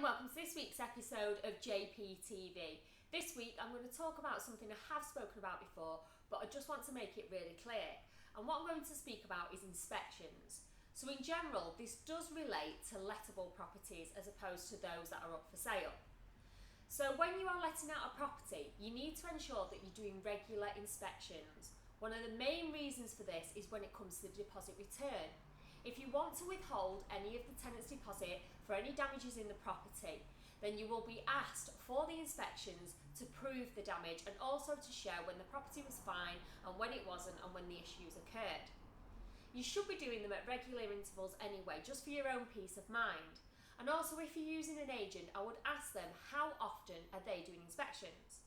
welcome to this week's episode of JPTV. This week I'm going to talk about something I have spoken about before, but I just want to make it really clear. And what I'm going to speak about is inspections. So in general, this does relate to lettable properties as opposed to those that are up for sale. So when you are letting out a property, you need to ensure that you're doing regular inspections. One of the main reasons for this is when it comes to the deposit return. If you want to withhold any of the tenant's deposit for any damages in the property, then you will be asked for the inspections to prove the damage and also to show when the property was fine and when it wasn't and when the issues occurred. You should be doing them at regular intervals anyway, just for your own peace of mind. And also, if you're using an agent, I would ask them how often are they doing inspections.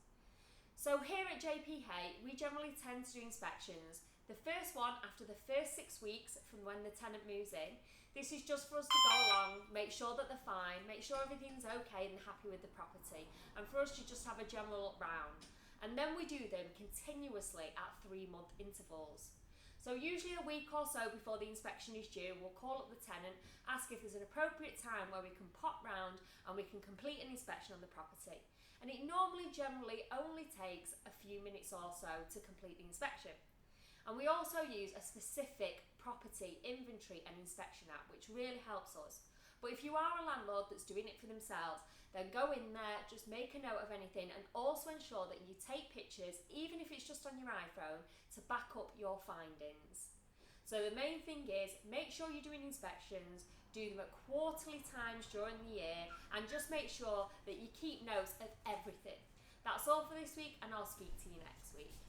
So here at JPH, we generally tend to do inspections. The first one after the first 6 weeks from when the tenant moves in. This is just for us to go along, make sure that they're fine, make sure everything's okay and happy with the property, and for us to just have a general round. And then we do them continuously at 3-month intervals. So usually a week or so before the inspection is due, we'll call up the tenant, ask if there's an appropriate time where we can pop round and we can complete an inspection on the property. And it normally generally only takes a few minutes or so to complete the inspection. And we also use a specific property inventory and inspection app, which really helps us. But if you are a landlord that's doing it for themselves, then go in there, just make a note of anything, and also ensure that you take pictures, even if it's just on your iPhone, to back up your findings. So the main thing is, make sure you're doing inspections, do them at quarterly times during the year, and just make sure that you keep notes of everything. That's all for this week, and I'll speak to you next week.